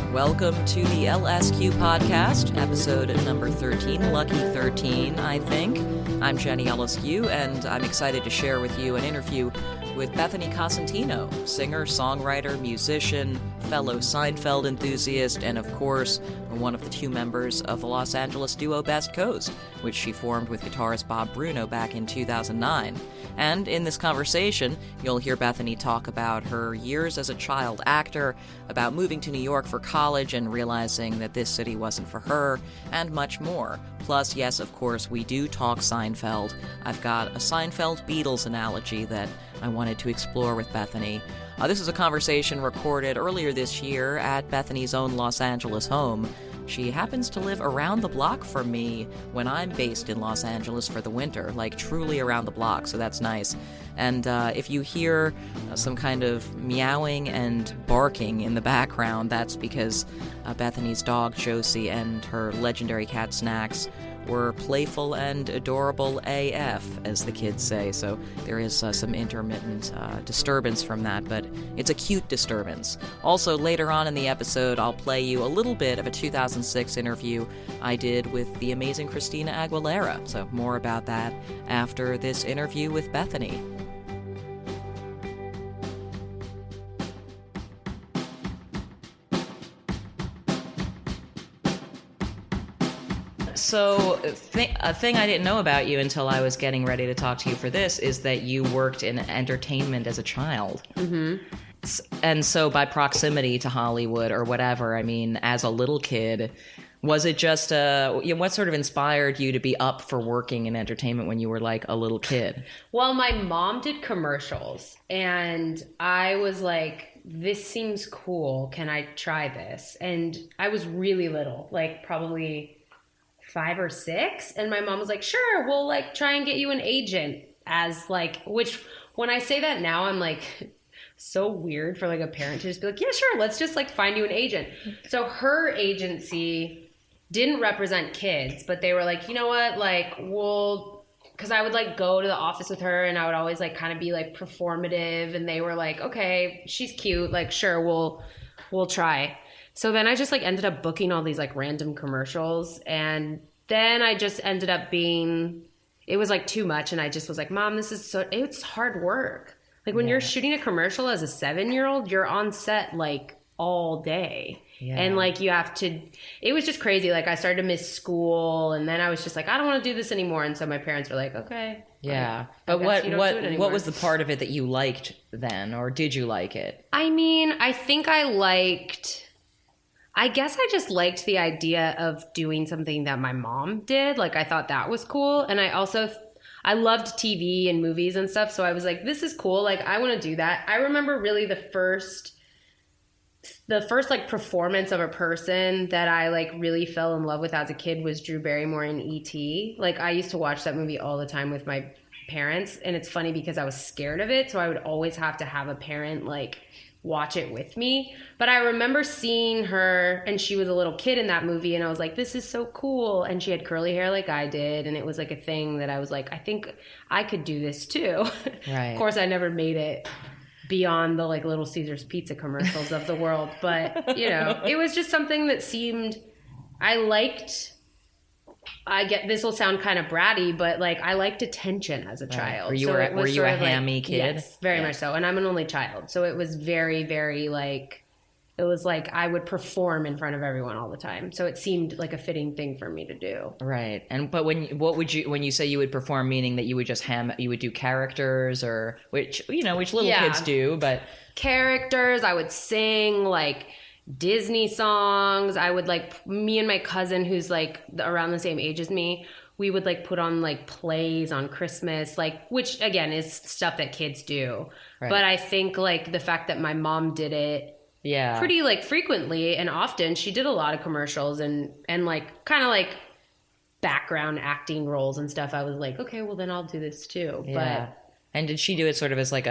Welcome to the LSQ podcast, episode number 13, Lucky 13, I think. I'm Jenny LSQ, and I'm excited to share with you an interview with Bethany Cosentino, singer, songwriter, musician, fellow Seinfeld enthusiast, and of course, one of the two members of the Los Angeles duo Best Coast, which she formed with guitarist Bob Bruno back in 2009. And in this conversation, you'll hear Bethany talk about her years as a child actor, about moving to New York for college and realizing that this city wasn't for her, and much more. Plus, yes, of course, we do talk Seinfeld. I've got a Seinfeld Beatles analogy that I wanted to explore with Bethany. This is a conversation recorded earlier this year at Bethany's own Los Angeles home. She happens to live around the block from me when I'm based in Los Angeles for the winter, like truly around the block, so that's nice. And if you hear some kind of meowing and barking in the background, that's because Bethany's dog, Josie, and her legendary cat, Snacks, were playful and adorable AF, as the kids say, so there is some intermittent disturbance from that, but it's a cute disturbance. Also, later on in the episode, I'll play you a little bit of a 2006 interview I did with the amazing Christina Aguilera, so more about that after this interview with Bethany. So, a thing I didn't know about you until I was getting ready to talk to you for this is that you worked in entertainment as a child. Mm-hmm. And so by proximity to Hollywood or whatever, I mean, as a little kid, was it just, what sort of inspired you to be up for working in entertainment when you were like a little kid? Well, my mom did commercials and I was like, this seems cool. Can I try this? And I was really little, like probably 5 or 6, and my mom was like, sure, we'll like try and get you an agent, as like, which when I say that now, I'm like, so weird for like a parent to just be like, yeah, sure, let's just like find you an agent. So her agency didn't represent kids, but they were like, you know what, like, we'll, because I would like go to the office with her and I would always like kind of be like performative, and they were like, okay, she's cute, like, sure, we'll try. So then I just like ended up booking all these like random commercials, and then I just ended up it was like too much, and I just was like, Mom, it's hard work. Like when you're shooting a commercial as a 7-year-old, you're on set like all day. Yeah. And like it was just crazy. Like I started to miss school, and then I was just like, I don't want to do this anymore. And so my parents were like, okay. Yeah. But what was the part of it that you liked then, or did you like it? I mean, I guess I just liked the idea of doing something that my mom did. Like, I thought that was cool. And I loved TV and movies and stuff. So I was like, this is cool. Like, I want to do that. I remember really the first like performance of a person that I like really fell in love with as a kid was Drew Barrymore in E.T. Like, I used to watch that movie all the time with my parents. And it's funny because I was scared of it. So I would always have to have a parent like watch it with me. But I remember seeing her, and she was a little kid in that movie, and I was like, this is so cool. And she had curly hair like I did, and it was like a thing that I was like, I think I could do this too. Right. Of course, I never made it beyond the like Little Caesars pizza commercials of the world, but you know, it was just something that I liked. I get this will sound kind of bratty, but like I liked attention as a child. Were you a hammy kid? Yes, very much so. And I'm an only child, so it was very, very like it was like I would perform in front of everyone all the time. So it seemed like a fitting thing for me to do. Right. But when you say you would perform, meaning that you would just you would do characters, or which little kids do, but characters. I would sing like Disney songs. I would like, me and my cousin who's like around the same age as me, we would like put on like plays on Christmas, like, which again is stuff that kids do. Right. But I think like the fact that my mom did it pretty like frequently and often, she did a lot of commercials and like kind of like background acting roles and stuff. I was like, okay, well then I'll do this too. Yeah. And did she do it sort of as like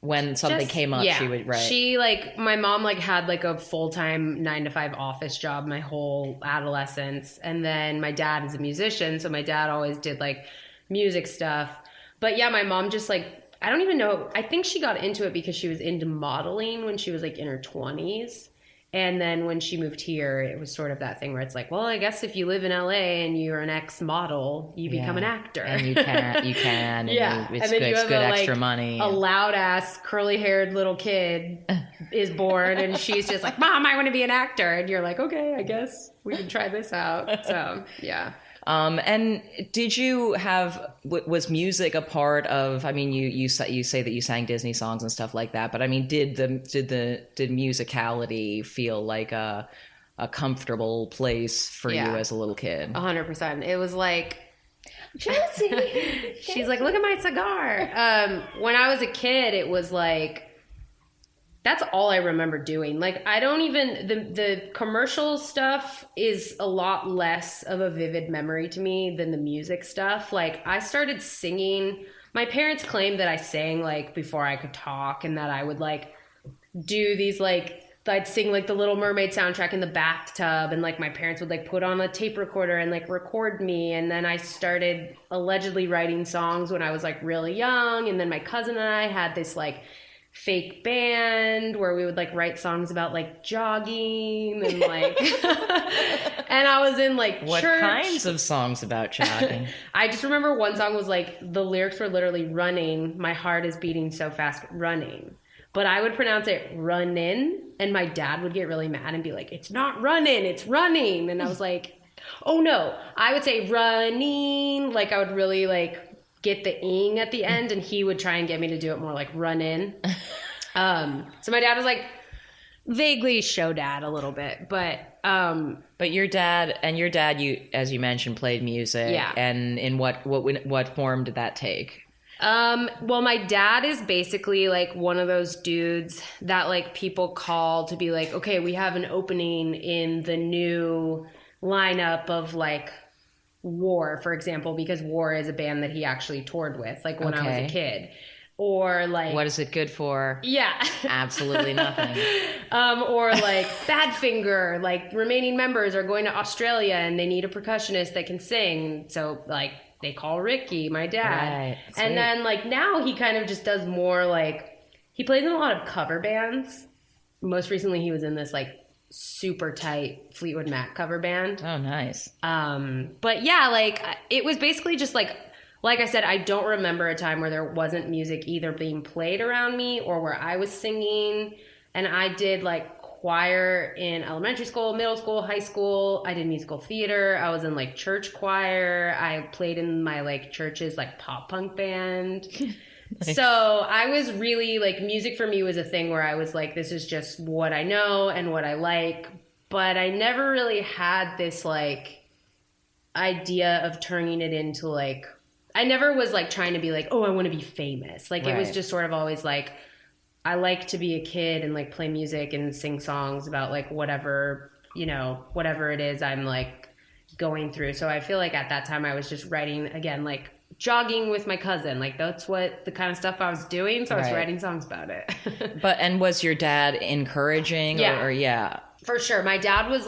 when something came up, she would, right? She like, my mom like had like a full-time 9-to-5 office job my whole adolescence. And then my dad is a musician. So my dad always did like music stuff. But yeah, my mom just like, I don't even know. I think she got into it because she was into modeling when she was like in her 20s. And then when she moved here, it was sort of that thing where it's like, well, I guess if you live in LA and you're an ex-model, you become an actor. And you can. Yeah. It's good, it's good extra money. A loud-ass, curly-haired little kid is born, and she's just like, Mom, I want to be an actor. And you're like, okay, I guess we can try this out. So, yeah. And did you have, was music a part of, I mean, you say that you sang Disney songs and stuff like that, but I mean, did musicality feel like a comfortable place for you as a little kid? 100%. It was like, Josie, she's like, look at my cigar. When I was a kid, it was like, that's all I remember doing. Like, I don't even, the commercial stuff is a lot less of a vivid memory to me than the music stuff. Like, I started singing. My parents claimed that I sang, like, before I could talk, and that I would, like, do these, like, I'd sing, like, the Little Mermaid soundtrack in the bathtub, and, like, my parents would, like, put on a tape recorder and, like, record me. And then I started allegedly writing songs when I was, like, really young. And then my cousin and I had this, like, fake band where we would like write songs about like jogging and like and I was in like what church. Kinds of songs about jogging? I just remember one song was like the lyrics were literally running, my heart is beating so fast, running, but I would pronounce it runnin', and my dad would get really mad and be like, it's not running, it's running. And I was like, oh no, I would say running, like I would really like get the ing at the end, and he would try and get me to do it more like run in. So my dad was like vaguely show dad a little bit, but your dad, you, as you mentioned, played music. Yeah. And in what form did that take? Well, my dad is basically like one of those dudes that like people call to be like, okay, we have an opening in the new lineup of like War, for example, because War is a band that he actually toured with, like when I was a kid. Or like, what is it good for? Yeah. Absolutely nothing. Or like Badfinger, like remaining members are going to Australia and they need a percussionist that can sing. So like they call Ricky, my dad. Right. And then like now he kind of just does more like, he plays in a lot of cover bands. Most recently he was in this like super tight Fleetwood Mac cover band. Oh, nice. But yeah, like it was basically just like I said, I don't remember a time where there wasn't music either being played around me or where I was singing. And I did like choir in elementary school, middle school, high school. I did musical theater. I was in like church choir. I played in my like church's like pop punk band. Nice. So I was really like, music for me was a thing where I was like, this is just what I know and what I like. But I never really had this like idea of turning it into like, I never was like trying to be like, oh, I want to be famous. Like It was just sort of always like, I like to be a kid and like play music and sing songs about like whatever, you know, whatever it is I'm like going through. So I feel like at that time I was just writing, again, like jogging with my cousin. Like that's what the kind of stuff I was doing. So I was writing songs about it. And was your dad encouraging? Yeah. Or yeah. For sure. My dad was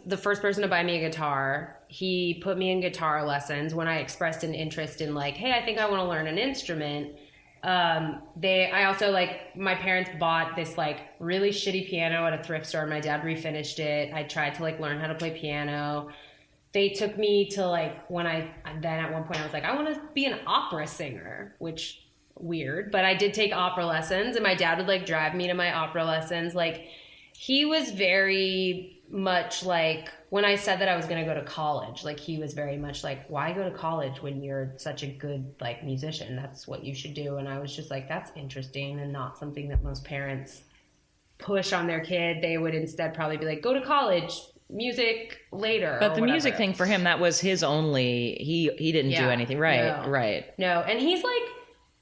the first person to buy me a guitar. He put me in guitar lessons when I expressed an interest in like, hey, I think I want to learn an instrument. I also like, my parents bought this like really shitty piano at a thrift store. My dad refinished it. I tried to like learn how to play piano. They took me to like, then at one point I was like, I want to be an opera singer, which weird, but I did take opera lessons, and my dad would like drive me to my opera lessons. Like he was very much like, when I said that I was going to go to college, like he was very much like, why go to college when you're such a good like musician? That's what you should do. And I was just like, that's interesting and not something that most parents push on their kid. They would instead probably be like, go to college, music later. But the music thing for him, that was his only, he didn't do anything. Right. No. Right. No. And he's like,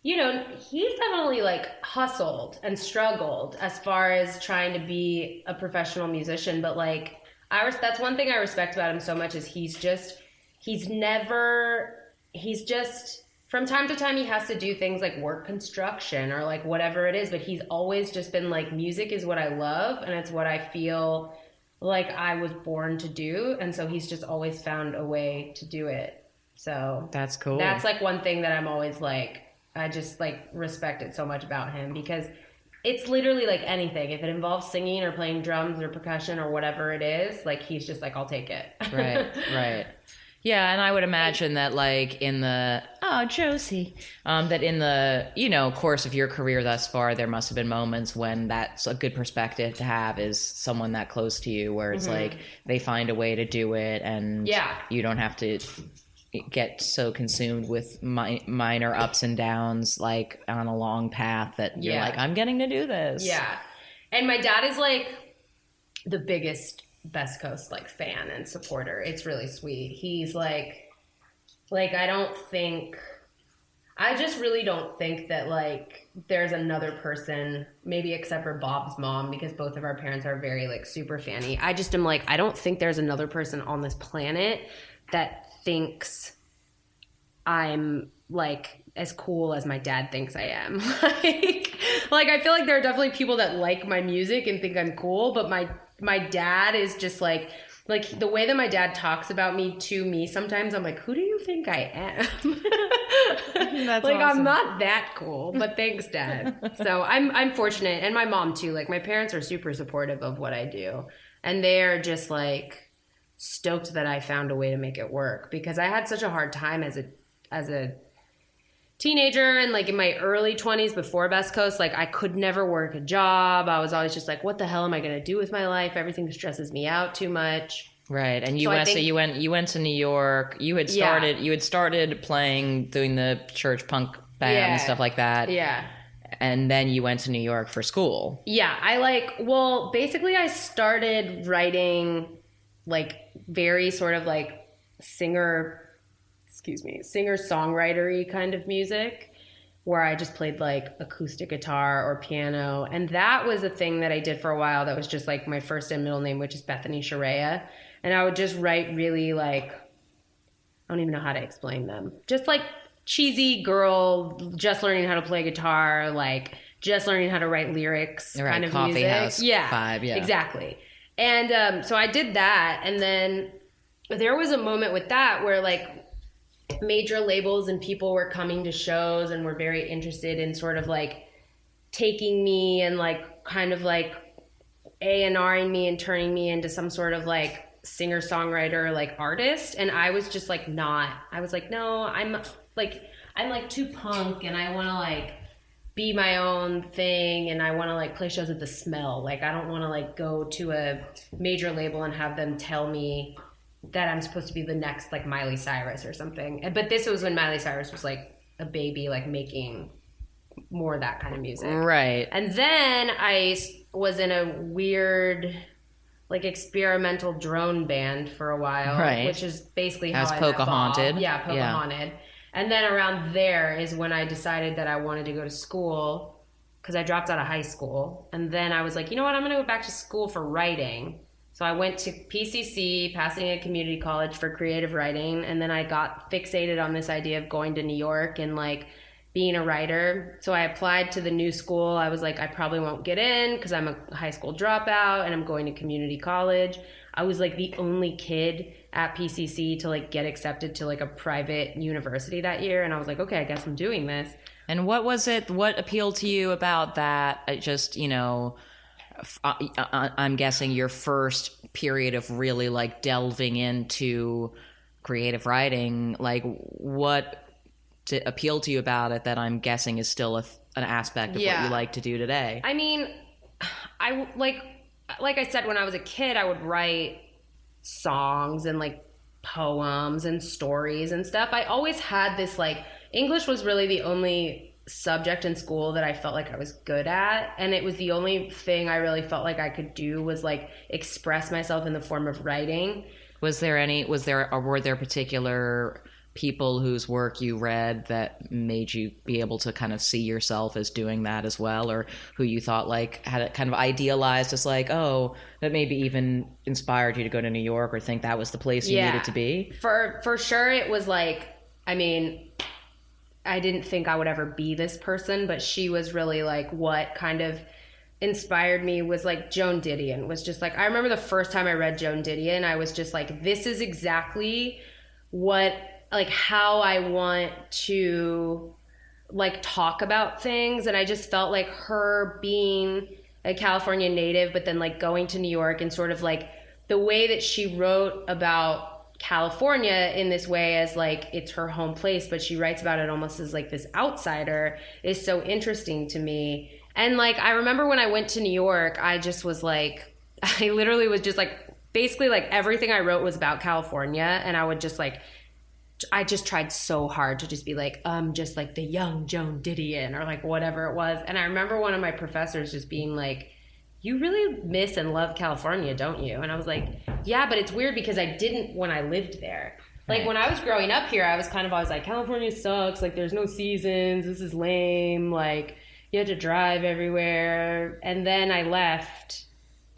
you know, he's definitely like hustled and struggled as far as trying to be a professional musician. But like, that's one thing I respect about him so much is he's just, from time to time he has to do things like work construction or like whatever it is. But he's always just been like, music is what I love and it's what I feel like I was born to do. And so he's just always found a way to do it. So that's cool. That's like one thing that I'm always like, I just like respect it so much about him, because It's literally like anything. If it involves singing or playing drums or percussion or whatever it is, like he's just like, I'll take it. Right. Yeah, and I would imagine that like in the Josie, that in the course of your career thus far, there must have been moments when that's a good perspective to have is someone that close to you, where it's like they find a way to do it, and you don't have to get so consumed with minor ups and downs like on a long path that you're like, I'm getting to do this. Yeah, and my dad is like the biggest Best Coast like fan and supporter. It's really sweet. He's like I just really don't think that like there's another person, maybe except for Bob's mom, because both of our parents are very like super fanny. I just am like, I don't think there's another person on this planet that thinks I'm like as cool as my dad thinks I am. like I feel like there are definitely people that like my music and think I'm cool, but my dad is just like the way that my dad talks about me to me, sometimes I'm like, who do you think I am? That's like, awesome. I'm not that cool, but thanks, Dad. So I'm fortunate. And my mom too. Like my parents are super supportive of what I do. And they're just like stoked that I found a way to make it work, because I had such a hard time as a teenager and like in my early 20s before Best Coast. Like I could never work a job. I was always just like, what the hell am I going to do with my life? Everything stresses me out too much. Right. And you went to New York. You had started playing, doing the church punk band and stuff like that. Yeah. And then you went to New York for school. Yeah. Basically I started writing like very sort of like singer-songwriter-y kind of music, where I just played like acoustic guitar or piano. And that was a thing that I did for a while. That was just like my first and middle name, which is Bethany Cosentino. And I would just write really like, I don't even know how to explain them. Just like cheesy girl, just learning how to play guitar, like just learning how to write lyrics, right, kind of coffee music. house vibe, yeah. Exactly. And so I did that. And then there was a moment with that where like major labels and people were coming to shows and were very interested in sort of like taking me and like kind of like A&Ring me and turning me into some sort of like singer-songwriter like artist. And I was just like I was like, no, I'm like too punk, and I want to like be my own thing, and I want to like play shows at the Smell. Like I don't want to like go to a major label and have them tell me that I'm supposed to be the next like Miley Cyrus or something. But this was when Miley Cyrus was like a baby, like making more of that kind of music. Right. And then I was in a weird like experimental drone band for a while, right, which is basically how I Pocahontas. Yeah, Pocahontas. Yeah. And then around there is when I decided that I wanted to go to school, because I dropped out of high school. And then I was like, you know what, I'm going to go back to school for writing. So I went to PCC, Pasadena Community College, for creative writing. And then I got fixated on this idea of going to New York and like being a writer. So I applied to the new school. I was like, I probably won't get in because I'm a high school dropout and I'm going to community college. I was like the only kid at PCC to like get accepted to like a private university that year. And I was like, okay, I guess I'm doing this. And what was it? What appealed to you about that? Just, I'm guessing your first period of really like delving into creative writing, like what appealed to you about it that I'm guessing is still an aspect of what you like to do today? I mean, I like I said, when I was a kid, I would write songs and like poems and stories and stuff. I always had this like, English was really the only subject in school that I felt like I was good at, and it was the only thing I really felt like I could do was like express myself in the form of writing. Were there particular people whose work you read that made you be able to kind of see yourself as doing that as well, or who you thought like had it kind of idealized as like, oh, that maybe even inspired you to go to New York or think that was the place you needed to be? For sure, it was like, I mean, I didn't think I would ever be this person, but she was really like what kind of inspired me was like Joan Didion was just like, I remember the first time I read Joan Didion, I was just like, this is exactly what, like how I want to like talk about things. And I just felt like her being a California native, but then like going to New York and sort of like the way that she wrote about California in this way as like it's her home place, but she writes about it almost as like this outsider is so interesting to me. And like I remember when I went to New York, I just was like, I literally was just like, basically like everything I wrote was about California, and I would just like, I just tried so hard to just be like, just like the young Joan Didion or like whatever it was. And I remember one of my professors just being like, you really miss and love California, don't you? And I was like, yeah, but it's weird because I didn't when I lived there. Like when I was growing up here, I was kind of always like, California sucks. Like there's no seasons. This is lame. Like you have to drive everywhere. And then I left,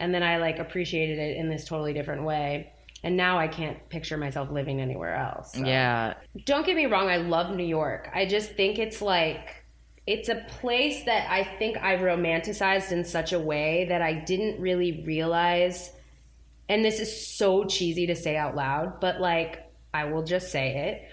and then I like appreciated it in this totally different way. And now I can't picture myself living anywhere else. So. Yeah. Don't get me wrong. I love New York. I just think it's like, it's a place that I think I've romanticized in such a way that I didn't really realize. And this is so cheesy to say out loud, but like, I will just say it.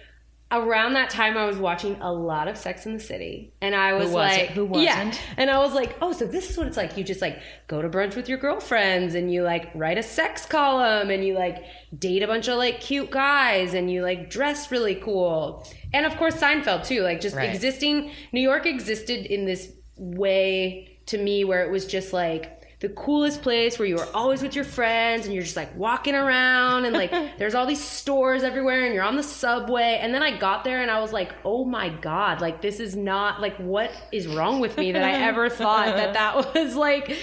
Around that time, I was watching a lot of Sex and the City. And I was like... Who wasn't? Yeah. And I was like, oh, so this is what it's like. You just like go to brunch with your girlfriends and you like write a sex column and you like date a bunch of like cute guys and you like dress really cool. And of course, Seinfeld too. Like just existing... New York existed in this way to me where it was just like the coolest place where you were always with your friends and you're just like walking around and like there's all these stores everywhere and you're on the subway. And then I got there and I was like, oh my God, like this is not like, what is wrong with me that I ever thought that was like,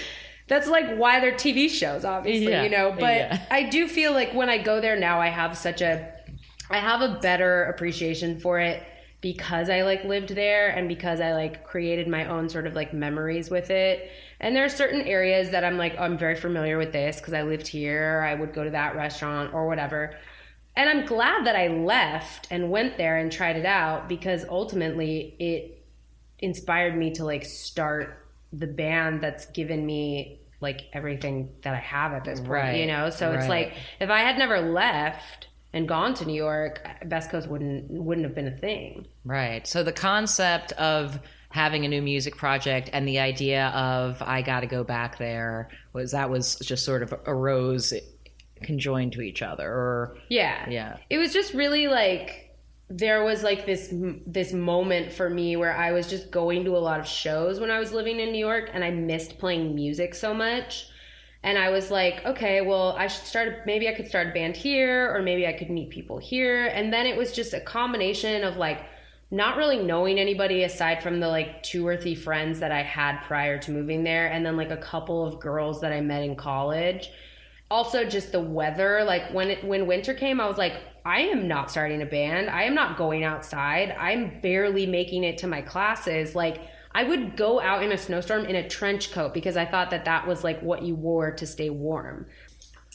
that's like why they're TV shows, obviously, you know, but I do feel like when I go there now, I have a better appreciation for it because I like lived there and because I like created my own sort of like memories with it. And there are certain areas that I'm like, oh, I'm very familiar with this because I lived here. I would go to that restaurant or whatever. And I'm glad that I left and went there and tried it out because ultimately it inspired me to like start the band that's given me like everything that I have at this point, you know? So it's like, if I had never left and gone to New York, Best Coast wouldn't have been a thing. Right. So the concept of having a new music project and the idea of I got to go back there was just sort of arose conjoined to each other, or it was just really like there was like this moment for me where I was just going to a lot of shows when I was living in New York and I missed playing music so much. And I was like, okay, well, maybe I could start a band here, or maybe I could meet people here. And then it was just a combination of like not really knowing anybody aside from the like 2 or 3 friends that I had prior to moving there. And then like a couple of girls that I met in college. Also just the weather, like when winter came, I was like, I am not starting a band. I am not going outside. I'm barely making it to my classes. Like I would go out in a snowstorm in a trench coat because I thought that was like what you wore to stay warm.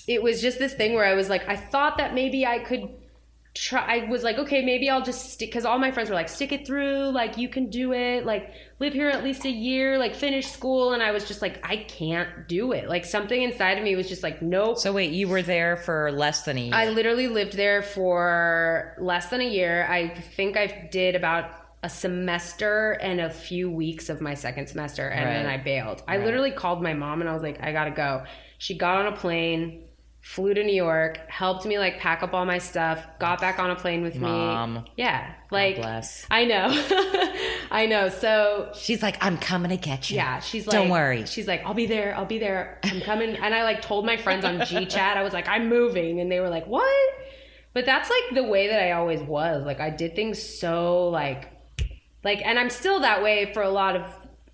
It was just this thing where I was like, I thought that maybe I could try. I was like, okay, maybe I'll just stick, because all my friends were like, stick it through, like you can do it, like live here at least a year, like finish school. And I was just like, I can't do it. Like something inside of me was just like, nope. So wait, you were there for less than a year? I literally lived there for less than a year. I think I did about a semester and a few weeks of my second semester, and then I bailed. I literally called my mom and I was like, I gotta go. She got on a plane, flew to New York, helped me like pack up all my stuff, got back on a plane with Mom. me. Yeah. Like, God bless. I know. I know. So she's like, I'm coming to get you. Yeah. She's like, don't worry. She's like, I'll be there. I'm coming. And I like told my friends on GChat, I was like, I'm moving. And they were like, what? But that's like the way that I always was. Like I did things so like, and I'm still that way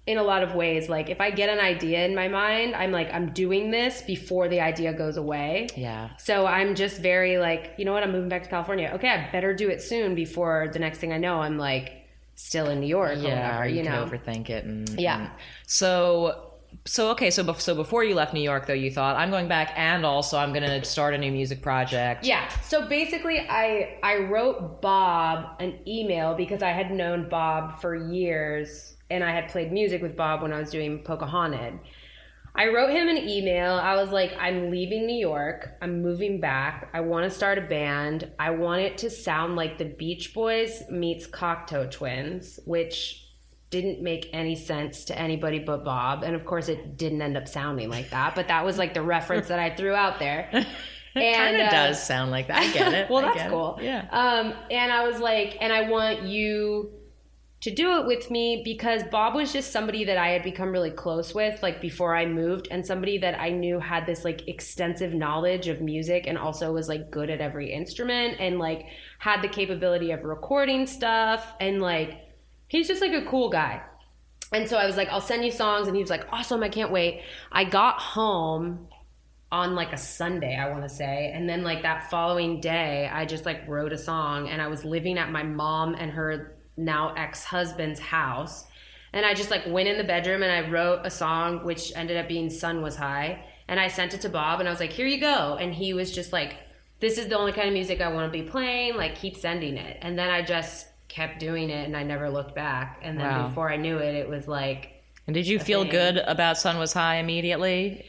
in a lot of ways. Like if I get an idea in my mind, I'm like, I'm doing this before the idea goes away. Yeah. So I'm just very like, you know what? I'm moving back to California. Okay, I better do it soon before the next thing I know, I'm like still in New York. Yeah. Or whatever, you know, overthink it. Yeah. So before you left New York, though, you thought, I'm going back and also I'm going to start a new music project. Yeah. So basically, I wrote Bob an email because I had known Bob for years and I had played music with Bob when I was doing Pocahontas. I wrote him an email. I was like, I'm leaving New York. I'm moving back. I want to start a band. I want it to sound like the Beach Boys meets Cocteau Twins, which didn't make any sense to anybody but Bob. And of course it didn't end up sounding like that, but that was like the reference that I threw out there. It kind of does sound like that. I get it. Well, that's cool. Yeah. And I was like, and I want you to do it with me, because Bob was just somebody that I had become really close with, like before I moved, and somebody that I knew had this like extensive knowledge of music and also was like good at every instrument and like had the capability of recording stuff, and like he's just like a cool guy. And so I was like, I'll send you songs, and he was like, awesome, I can't wait. I got home on like a Sunday, I want to say, and then like that following day I just like wrote a song, and I was living at my mom and her now ex-husband's house, and I just like went in the bedroom and I wrote a song which ended up being Sun Was High, and I sent it to Bob and I was like, here you go. And he was just like, this is the only kind of music I want to be playing, like keep sending it. And then I just kept doing it and I never looked back. And then before I knew it, it was like, and did you feel good about Sun Was High immediately?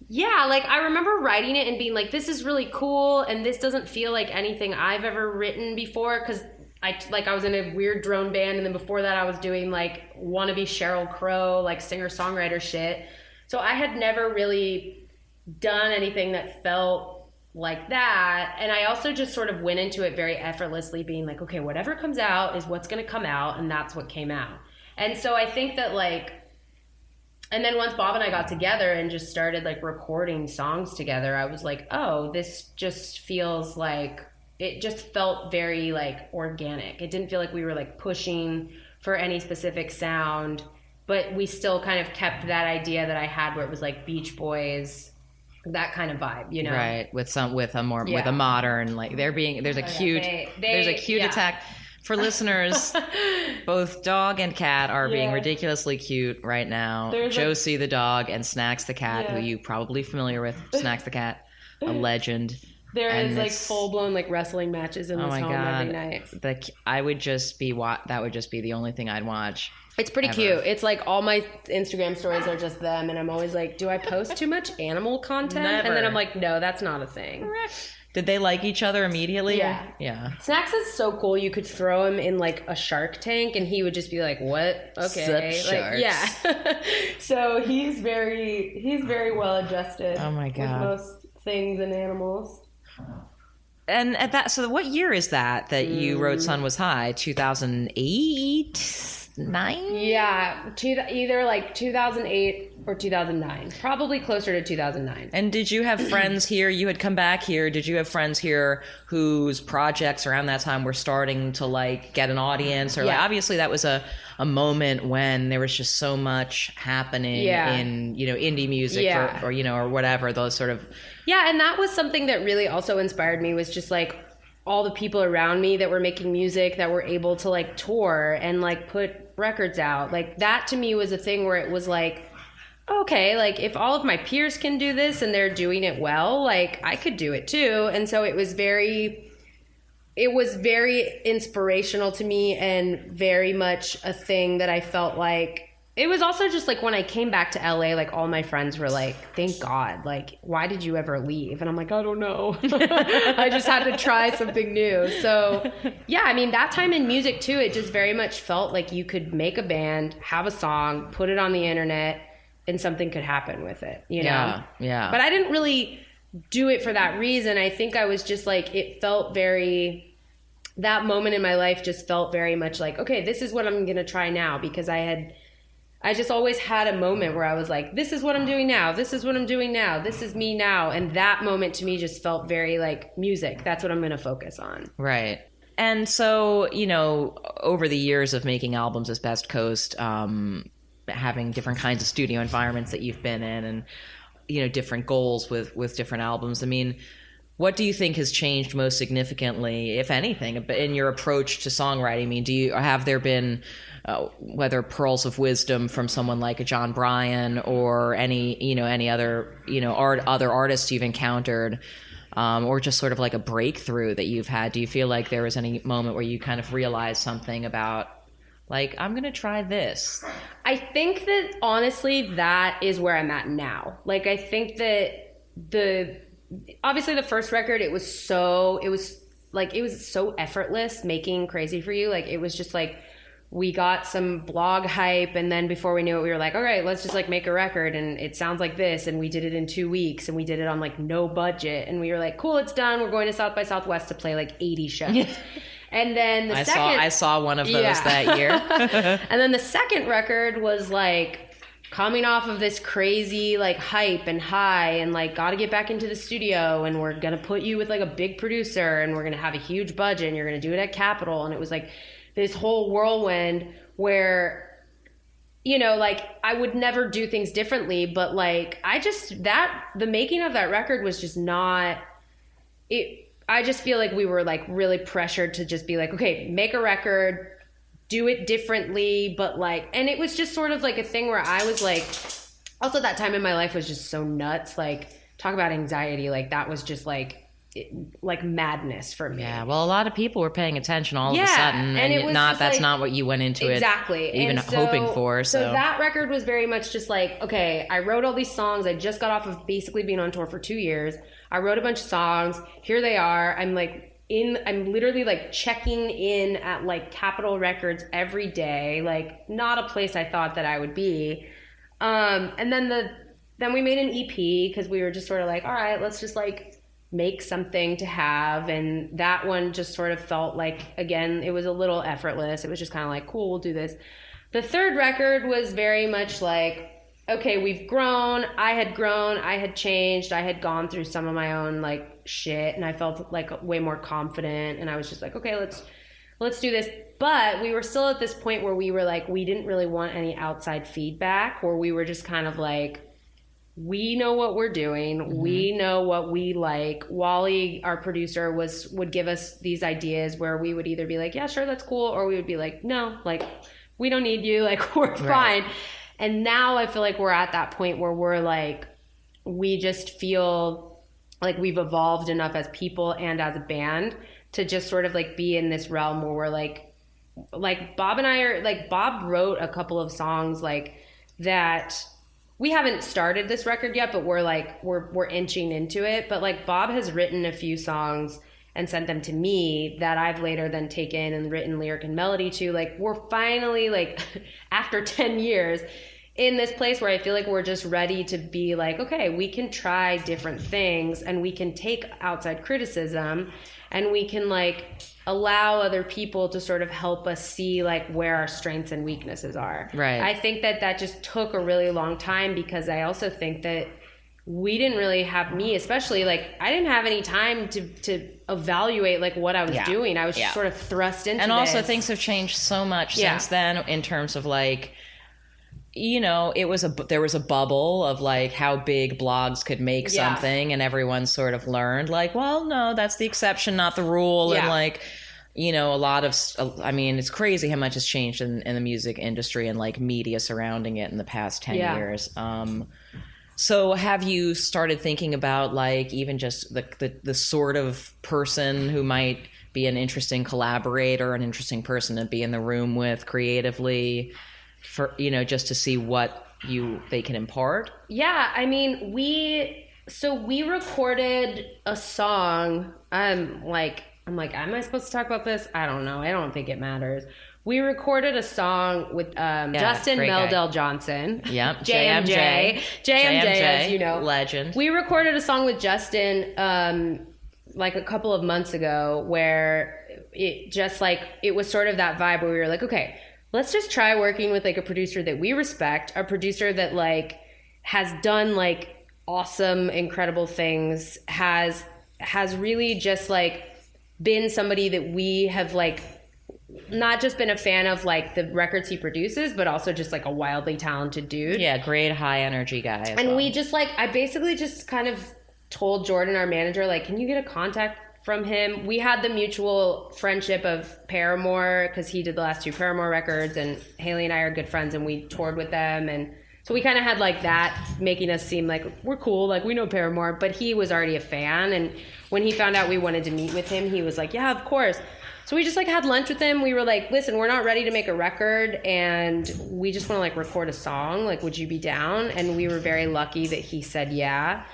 Yeah, like I remember writing it and being like, this is really cool, and this doesn't feel like anything I've ever written before, because I was in a weird drone band, and then before that I was doing like wannabe Sheryl Crow, like singer-songwriter shit. So I had never really done anything that felt like that. And I also just sort of went into it very effortlessly, being like, okay, whatever comes out is what's going to come out, and that's what came out. And so I think that like, and then once Bob and I got together and just started like recording songs together, I was like, oh, this just feels like, it just felt very like organic. It didn't feel like we were like pushing for any specific sound, but we still kind of kept that idea that I had where it was like Beach Boys, that kind of vibe, you know? Right. With a modern, like there's a cute attack. For listeners, both dog and cat are being ridiculously cute right now. Josie the dog and Snacks the cat, who you probably familiar with. Snacks the cat, a legend. There is like full blown like wrestling matches in this home every night. That would just be the only thing I'd watch. It's pretty cute. It's like all my Instagram stories are just them, and I'm always like, do I post too much animal content? Never. And then I'm like, no, that's not a thing. Did they like each other immediately? Yeah. Snacks is so cool. You could throw him in like a Shark Tank and he would just be like, what? Okay. Such sharks. Yeah. So he's very well adjusted. Oh my God. With most things and animals. And at that, so what year is that you wrote Sun Was High? 2008? 9? Yeah, either like 2008 or 2009. Probably closer to 2009. And did you have friends here? You had come back here. Did you have friends here whose projects around that time were starting to like get an audience? Or like, obviously that was a moment when there was just so much happening in, indie music or whatever, those sort of. Yeah, and that was something that really also inspired me, was just like all the people around me that were making music, that were able to like tour and like put records out. Like that to me was a thing where it was like, okay, like if all of my peers can do this and they're doing it well, like I could do it too. And so it was very inspirational to me, and very much a thing that I felt like. It was also just like when I came back to LA, like all my friends were like, thank God, like, why did you ever leave? And I'm like, I don't know. I just had to try something new. So yeah, I mean, that time in music too, it just very much felt like you could make a band, have a song, put it on the internet, and something could happen with it, you know? Yeah. But I didn't really do it for that reason. I think I was just like, it felt that moment in my life just felt very much like, okay, this is what I'm going to try now, because I just always had a moment where I was like, this is what I'm doing now. This is what I'm doing now. This is me now. And that moment to me just felt very like music. That's what I'm going to focus on. Right. And so, over the years of making albums as Best Coast, having different kinds of studio environments that you've been in, and, different goals with different albums. I mean, what do you think has changed most significantly, if anything, in your approach to songwriting? I mean, have there been whether pearls of wisdom from someone like a John Bryan or any other other artists you've encountered, or just sort of like a breakthrough that you've had? Do you feel like there was any moment where you kind of realized something about, like, I'm going to try this? I think that honestly, that is where I'm at now. Like, I think that obviously the first record, it was so effortless making Crazy for You. Like, it was just like we got some blog hype, and then before we knew it, we were like, all right, let's just like make a record, and it sounds like this, and we did it in 2 weeks, and we did it on like no budget, and we were like, cool, it's done. We're going to South by Southwest to play like 80 shows. And then I saw one of those that year. And then the second record was like coming off of this crazy like hype and high, and like got to get back into the studio, and we're gonna put you with like a big producer, and we're gonna have a huge budget, and you're gonna do it at Capitol. And it was like this whole whirlwind where, you know, like I would never do things differently, but like the making of that record was just not it. I just feel like we were like really pressured to just be like, okay, make a record, do it differently, but like, and it was just sort of like a thing where I was like, also that time in my life was just so nuts. Like, talk about anxiety. Like that was just like madness for me. Yeah. Well, a lot of people were paying attention all of a sudden, and it was that's like, not what you went into exactly. it even hoping for. So that record was very much just like, okay, I wrote all these songs. I just got off of basically being on tour for 2 years. I wrote a bunch of songs. Here they are. I'm literally like checking in at like Capitol Records every day, like not a place I thought that I would be. And then we made an EP because we were just sort of like, all right, let's just like make something to have. And that one just sort of felt like, again, it was a little effortless. It was just kind of like, cool, we'll do this. The third record was very much like, okay, we've grown. I had changed. I had gone through some of my own like shit, and I felt like way more confident, and I was just like, okay, let's do this. But we were still at this point where we were like, we didn't really want any outside feedback, where we were just kind of like, we know what we're doing. Mm-hmm. We know what we like. Wally, our producer, would give us these ideas where we would either be like, yeah, sure, that's cool, or we would be like, no, like we don't need you, like we're fine. And now I feel like we're at that point where we're like, we just feel like we've evolved enough as people and as a band to just sort of like be in this realm where we're like Bob and I are like, Bob wrote a couple of songs like that. We haven't started this record yet, but we're inching into it. But like Bob has written a few songs and sent them to me that I've later then taken and written lyric and melody to. Like we're finally like after 10 years in this place where I feel like we're just ready to be like, okay, we can try different things, and we can take outside criticism, and we can like allow other people to sort of help us see like where our strengths and weaknesses are. Right. I think that just took a really long time, because I also think that we didn't really have, me especially, like I didn't have any time to evaluate like what I was doing. I was just sort of thrust into and this. Also things have changed so much since then, in terms of like, you know, there was a bubble of like how big blogs could make something, and everyone sort of learned like, well, no, that's the exception, not the rule. And like, you know, it's crazy how much has changed in the music industry and like media surrounding it in the past 10 years. So have you started thinking about like even just the sort of person who might be an interesting collaborator, an interesting person to be in the room with creatively, for, you know, just to see what they can impart? Yeah, I mean, we recorded a song. I'm like, am I supposed to talk about this? I don't know. I don't think it matters. We recorded a song with Justin Meldell Johnson. Yep. JMJ, as you know. Legend. We recorded a song with Justin like a couple of months ago, where it was sort of that vibe where we were like, okay, let's just try working with like a producer that we respect, a producer that like has done like awesome, incredible things, has really just like been somebody that we have like not just been a fan of like the records he produces, but also just like a wildly talented dude. Yeah, great high energy guy. And we just like, I basically just kind of told Jordan, our manager, like, can you get a contact from him? We had the mutual friendship of Paramore, because he did the last 2 Paramore records, and Haley and I are good friends, and we toured with them, and so we kind of had like that making us seem like we're cool, like we know Paramore, but he was already a fan. And when he found out we wanted to meet with him, he was like, yeah, of course. So we just like had lunch with him. We were like, listen, we're not ready to make a record, and we just want to like record a song. Like, would you be down? And we were very lucky that he said yeah.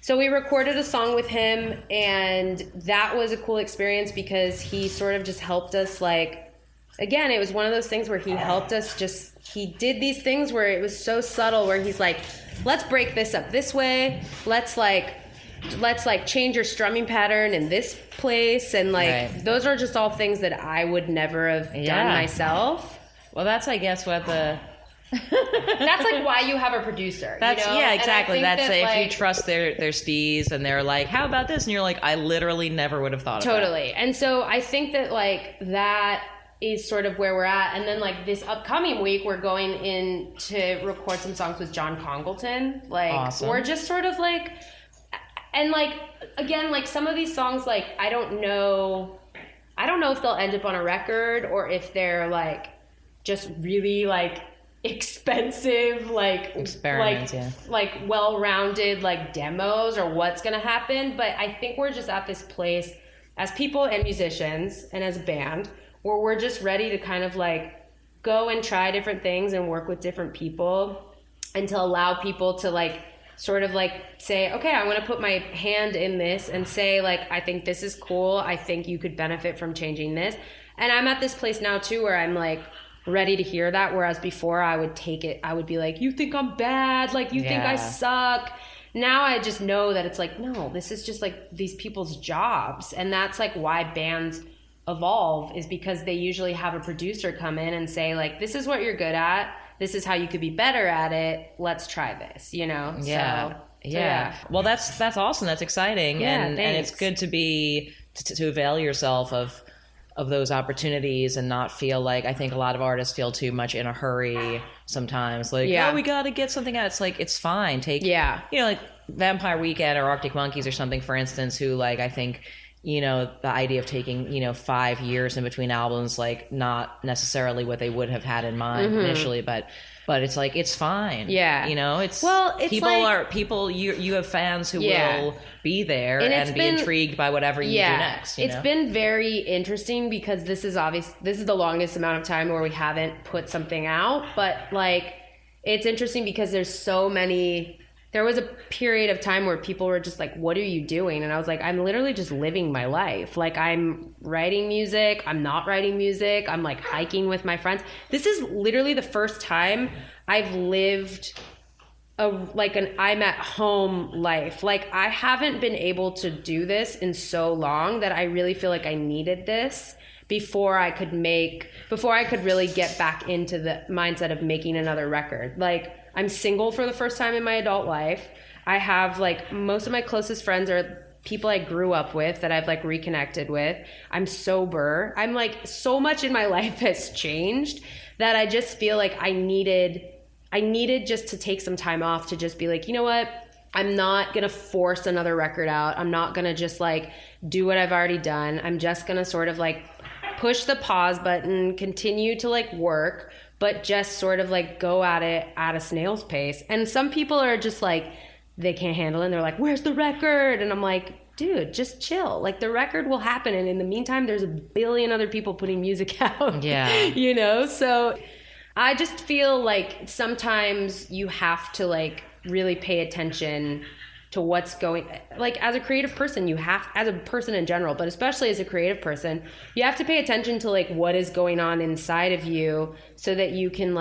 So we recorded a song with him, and that was a cool experience because he sort of just helped us like again, it was one of those things where he helped us he did these things where it was so subtle, where he's like, let's break this up this way. Let's change your strumming pattern in this place. And those are just all things that I would never have done myself. Well, that's, I guess, what the... That's like why you have a producer. That's, you know? Yeah, exactly. That's that, if you trust their steez and they're like, how about this? And you're like, I literally never would have thought of that. Totally. And so I think that that is sort of where we're at. And then this upcoming week, we're going in to record some songs with John Congleton. Awesome. We're just sort of and again, some of these songs, I don't know if they'll end up on a record or if they're just really expensive, experiments, well-rounded demos or what's going to happen. But I think we're just at this place as people and musicians and as a band where we're just ready to kind of go and try different things and work with different people, and to allow people to sort of say, okay, I want to put my hand in this and say I think this is cool. I think you could benefit from changing this. And I'm at this place now too where I'm ready to hear that, whereas before I would take it, I would be you think I'm bad, you think I suck. Now I just know that it's no, this is just these people's jobs. And that's why bands evolve, is because they usually have a producer come in and say this is what you're good at, this is how you could be better at it, let's try this, Yeah. So, yeah. Well, that's awesome. That's exciting. Yeah, and it's good to be to avail yourself of those opportunities and not feel I think a lot of artists feel too much in a hurry sometimes. Oh, we got to get something out. It's it's fine. Take, Vampire Weekend or Arctic Monkeys or something, for instance, who I think, the idea of taking, 5 years in between albums, not necessarily what they would have had in mind initially, but it's it's fine. Yeah. It's it's people you have fans who will be there and be intrigued by whatever you do next. It's been very interesting because this is the longest amount of time where we haven't put something out, but it's interesting because there was a period of time where people were just what are you doing? And I was I'm literally just living my life. I'm writing music. I'm not writing music. I'm hiking with my friends. This is literally the first time I've lived an I'm at home life. I haven't been able to do this in so long that I really feel I needed this before I could really get back into the mindset of making another record. I'm single for the first time in my adult life. I have most of my closest friends are people I grew up with that I've reconnected with. I'm sober. I'm so much in my life has changed that I just feel I needed just to take some time off to just be you know what? I'm not going to force another record out. I'm not going to just do what I've already done. I'm just going to sort of push the pause button, continue to work, but just sort of go at it at a snail's pace. And some people are just they can't handle it and they're where's the record? And I'm dude, just chill. The record will happen, and in the meantime there's a billion other people putting music out. Yeah. So I just feel sometimes you have to really pay attention to what's going, as a creative person, you have, as a person in general, but especially as a creative person, you have to pay attention to what is going on inside of you so that you can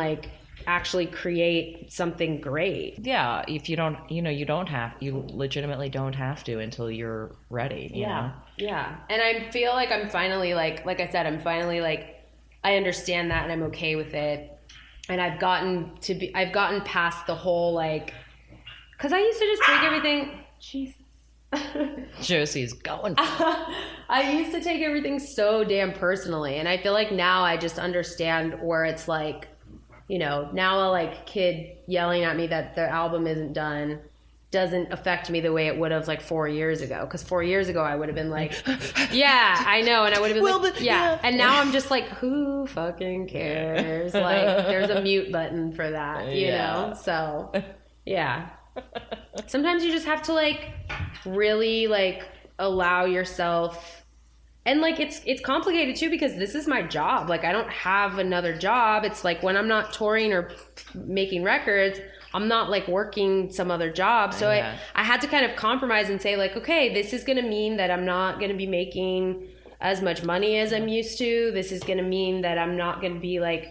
actually create something great. Yeah. If you don't, you legitimately don't have to until you're ready. You know? Yeah. And I feel I'm finally like I said, I'm finally I understand that and I'm okay with it. And I've gotten past the whole because I used to just take everything. Jesus. Josie's going. I used to take everything so damn personally, and I feel now I just understand where it's now a kid yelling at me that their album isn't done doesn't affect me the way it would have 4 years ago. Because 4 years ago I would have been yeah, I know, and I would have been yeah. And now I'm just who fucking cares? There's a mute button for that, you know. So yeah. Sometimes you just have to really allow yourself, and it's complicated too because this is my job. I don't have another job. It's when I'm not touring or making records, I'm not working some other job. So I had to kind of compromise and say okay, this is going to mean that I'm not going to be making as much money as I'm used to. This is going to mean that I'm not going to be like,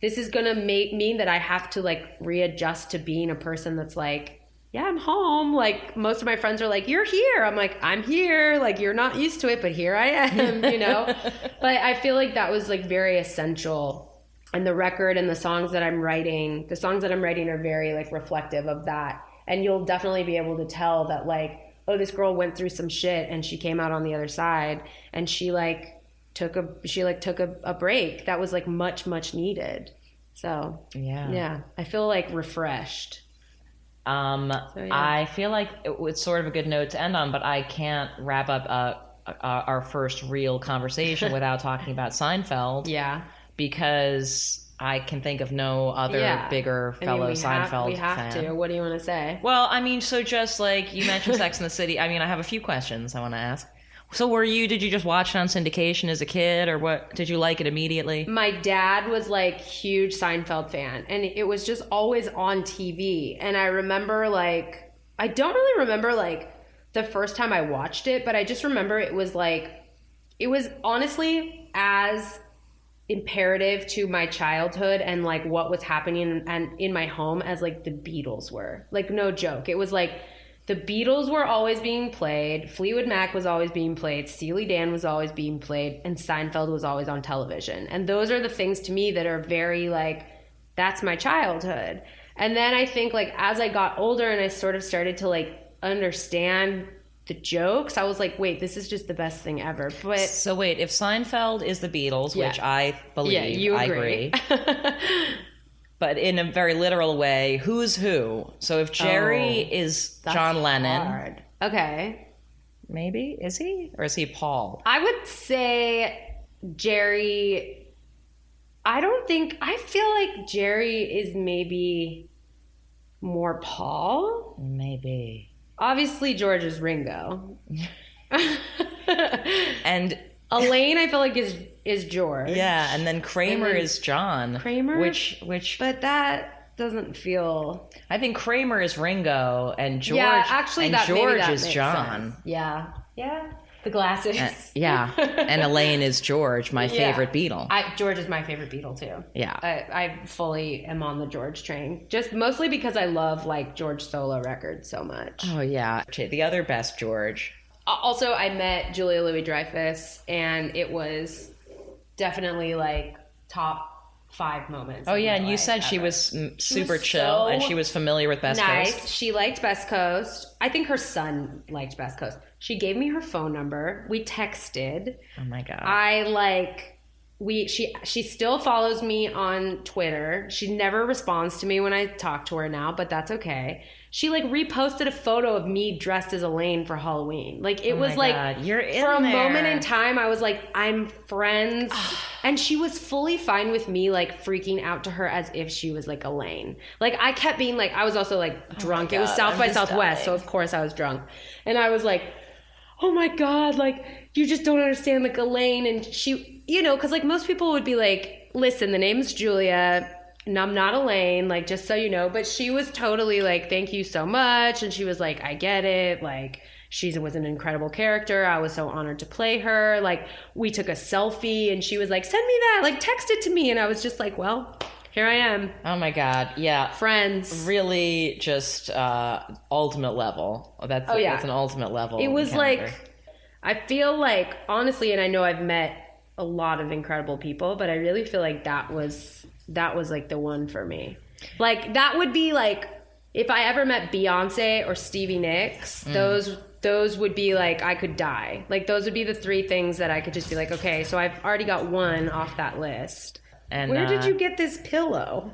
this is going to mean that I have to like readjust to being a person that's like, yeah, I'm home. Like most of my friends are like, you're here. I'm like, I'm here. Like you're not used to it, but here I am, you know? But I feel like that was like very essential. And the record and the songs that I'm writing are very like reflective of that. And you'll definitely be able to tell that like, oh, this girl went through some shit and she came out on the other side, and she took a break that was like much needed. So yeah, I feel like refreshed. I feel like it's sort of a good note to end on, but I can't wrap up our first real conversation without talking about Seinfeld. Yeah, because I can think of no other bigger fellow Seinfeld we have fan. to. What do you want to say? Well, I mean, so just like you mentioned Sex and the City, I mean, I have a few questions I want to ask. So did you just watch it on syndication as a kid, or what? Did you like it immediately? My dad was like huge Seinfeld fan, and it was just always on TV. And I remember like, I don't really remember like the first time I watched it, but I just remember it was honestly as imperative to my childhood and like what was happening and in my home as like the Beatles were. Like no joke. It was like the Beatles were always being played, Fleetwood Mac was always being played, Steely Dan was always being played, and Seinfeld was always on television. And those are the things to me that are very like, that's my childhood. And then I think like as I got older and I sort of started to like understand the jokes, I was like, wait, this is just the best thing ever. But so wait, if Seinfeld is the Beatles, which I believe, you I agree. But in a very literal way, who's who? So if Jerry is John Lennon. Hard. Okay. Maybe? Is he? Or is he Paul? I would say Jerry. I feel like Jerry is maybe more Paul. Maybe. Obviously, George is Ringo. And Elaine, I feel like is George. Yeah, and then Kramer is John. Kramer? Which But that doesn't feel... I think Kramer is Ringo and George, George is John. Sense. Yeah. Yeah. The glasses. And Elaine is George, my favorite Beatle. George is my favorite Beatle too. Yeah. I fully am on the George train. Just mostly because I love like George solo records so much. Oh yeah. The other best George. Also, I met Julia Louis-Dreyfus, and it was definitely like top 5 moments. Oh yeah, and you said she was super chill, and she was familiar with Best Coast. She liked Best Coast. I think her son liked Best Coast. She gave me her phone number. We texted. Oh my god. She still follows me on Twitter. She never responds to me when I talk to her now, but that's okay. She like reposted a photo of me dressed as Elaine for Halloween. Like it was like, God. You're in for a there. moment in time, I was like, I'm friends. And she was fully fine with me like freaking out to her as if she was like Elaine. Like I kept being like, I was also like drunk. It was South by Southwest. So of course I was drunk. And I was like, oh my God, like you just don't understand like Elaine. And she, you know, cause like most people would be like, listen, the name's Julia. And I'm not Elaine, like, just so you know. But she was totally like, thank you so much. And she was like, I get it. Like, she was an incredible character. I was so honored to play her. Like, we took a selfie and she was like, send me that. Like, text it to me. And I was just like, well, here I am. Oh my God. Yeah. Friends. Really just ultimate level. That's an ultimate level. It was encounter. like, I feel like, honestly, and I know I've met a lot of incredible people, but I really feel like that was like the one for me. Like that would be like if I ever met Beyonce or Stevie Nicks, those would be like I could die. Like those would be the 3 things that I could just be like, okay, so I've already got one off that list. And where did you get this pillow?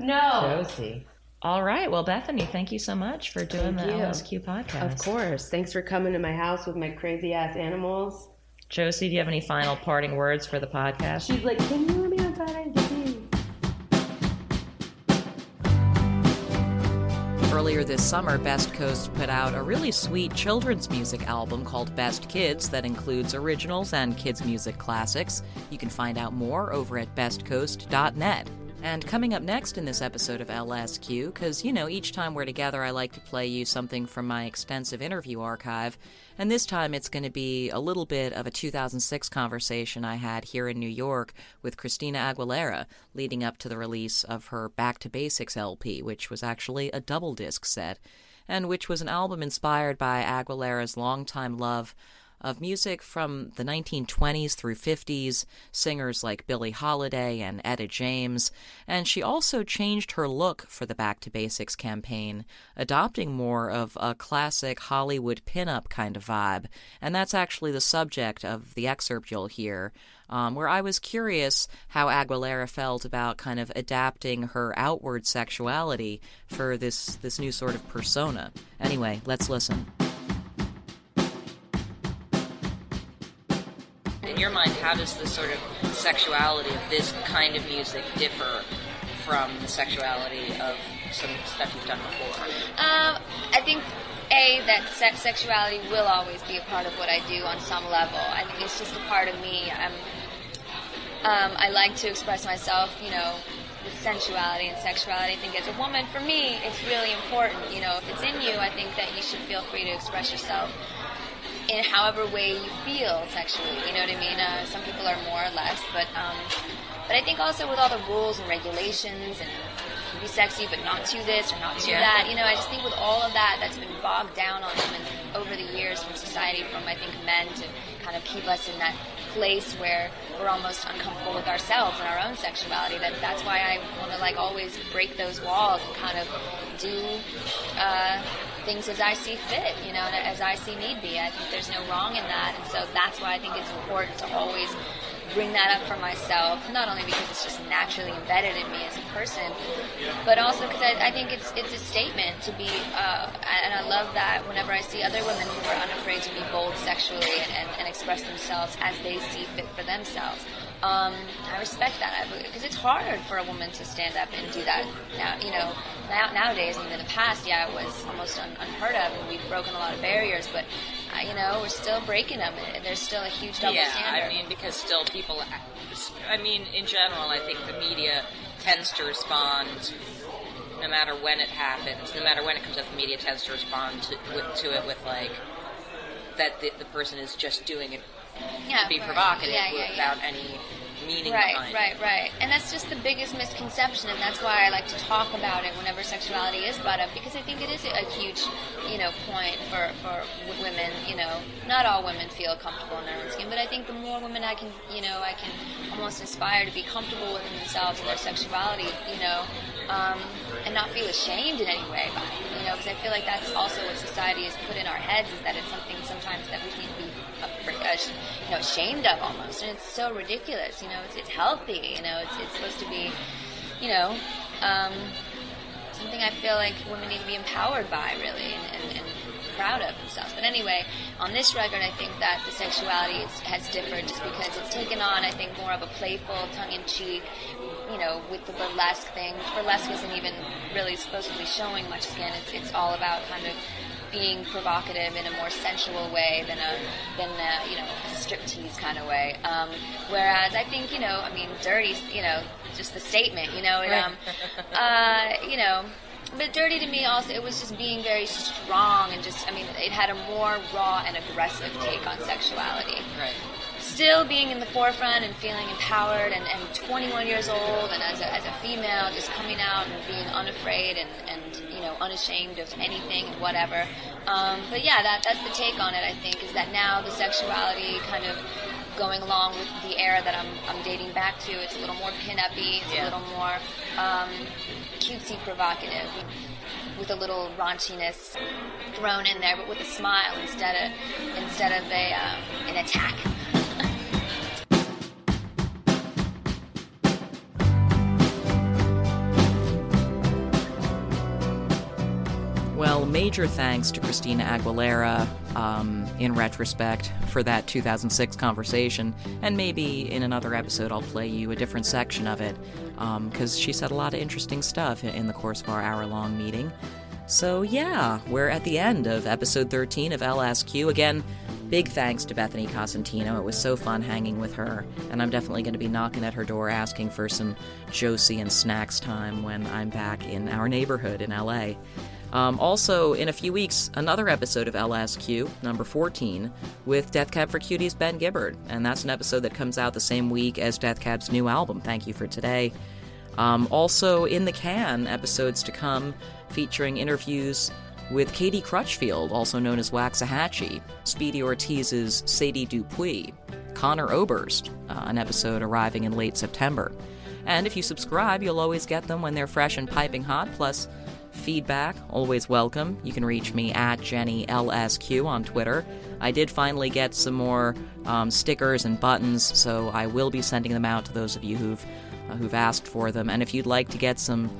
No. Josie. All right. Well, Bethany, thank you so much for doing the LSQ podcast. Of course. Thanks for coming to my house with my crazy ass animals. Josie, do you have any final parting words for the podcast? She's like, can you let me outside? Earlier this summer, Best Coast put out a really sweet children's music album called Best Kids that includes originals and kids' music classics. You can find out more over at bestcoast.net. And coming up next in this episode of LSQ, because, each time we're together I like to play you something from my extensive interview archive, and this time it's going to be a little bit of a 2006 conversation I had here in New York with Christina Aguilera, leading up to the release of her Back to Basics LP, which was actually a double disc set, and which was an album inspired by Aguilera's longtime love of music from the 1920s through 50s, singers like Billie Holiday and Etta James, and she also changed her look for the Back to Basics campaign, adopting more of a classic Hollywood pinup kind of vibe, and that's actually the subject of the excerpt you'll hear, where I was curious how Aguilera felt about kind of adapting her outward sexuality for this new sort of persona. Anyway, let's listen. In your mind, how does the sort of sexuality of this kind of music differ from the sexuality of some stuff you've done before? I think, that sexuality will always be a part of what I do on some level. I think it's just a part of me. I like to express myself, with sensuality and sexuality. I think as a woman, for me, it's really important. If it's in you, I think that you should feel free to express yourself in however way you feel sexually, you know what I mean? Some people are more or less, but I think also with all the rules and regulations and be sexy but not to this or not to that, I just think with all of that's been bogged down on women over the years from society, from I think men, to kind of keep us in that place where we're almost uncomfortable with ourselves and our own sexuality. That's why I want to always break those walls and kind of do things as I see fit, and as I see need be. I think there's no wrong in that, and so that's why I think it's important to always bring that up for myself, not only because it's just naturally embedded in me as a person, but also because I think it's a statement to be, and I love that whenever I see other women who are unafraid to be bold sexually and express themselves as they see fit for themselves. I respect that, because it's hard for a woman to stand up and do that now. Nowadays, and in the past, it was almost unheard of, and we've broken a lot of barriers, but we're still breaking them. There's still a huge double standard. Yeah, because still people, in general, I think the media tends to respond, no matter when it happens, no matter when it comes up, the media tends to respond to it with, that the person is just doing it to be provocative without any meaning behind it. Right. And that's just the biggest misconception, and that's why I like to talk about it whenever sexuality is brought up, because I think it is a huge, point for women. Not all women feel comfortable in their own skin, but I think the more women I can almost inspire to be comfortable within themselves and their sexuality, and not feel ashamed in any way by it, because I feel like that's also what society has put in our heads, is that it's something sometimes that we need to be ashamed of almost, and it's so ridiculous. It's healthy. It's supposed to be, something I feel like women need to be empowered by, really, and proud of themselves. But anyway, on this record, I think that the sexuality has differed just because it's taken on, I think, more of a playful, tongue-in-cheek, with the burlesque thing. Burlesque isn't even really supposedly showing much skin. It's all about kind of being provocative in a more sensual way than a striptease kind of way. Whereas I think, dirty's, just the statement, but dirty to me also, it was just being very strong and just, it had a more raw and aggressive take on sexuality. Right. Still being in the forefront and feeling empowered and 21 years old and as a female just coming out and being unafraid and unashamed of anything and whatever. But that's the take on it, I think, is that now the sexuality kind of going along with the era that I'm dating back to, it's a little more pin-up-y, it's a little more cutesy provocative, with a little raunchiness thrown in there, but with a smile instead of an attack. Well, major thanks to Christina Aguilera, in retrospect, for that 2006 conversation, and maybe in another episode I'll play you a different section of it, because she said a lot of interesting stuff in the course of our hour-long meeting. So yeah, we're at the end of episode 13 of LSQ. Again, Big thanks to Bethany Cosentino. It was so fun hanging with her, and I'm definitely going to be knocking at her door asking for some Josie and snacks time when I'm back in our neighborhood in LA. Also, in a few weeks, another episode of LSQ, number 14, with Death Cab for Cutie's Ben Gibbard, and that's an episode that comes out the same week as Death Cab's new album, Thank You for Today. Also, in the can, episodes to come featuring interviews with Katie Crutchfield, also known as Waxahachie, Speedy Ortiz's Sadie Dupuis, Connor Oberst, an episode arriving in late September. And if you subscribe, you'll always get them when they're fresh and piping hot, plus feedback, always welcome. You can reach me at JennyLSQ on Twitter. I did finally get some more stickers and buttons, so I will be sending them out to those of you who've asked for them. And if you'd like to get some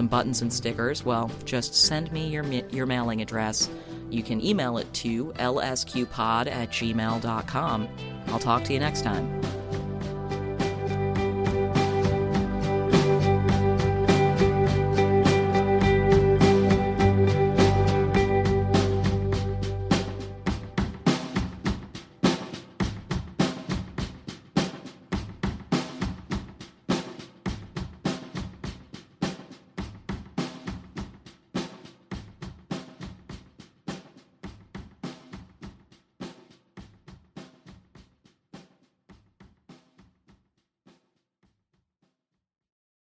buttons and stickers, well, just send me your mailing address. You can email it to lsqpod@gmail.com. I'll talk to you next time.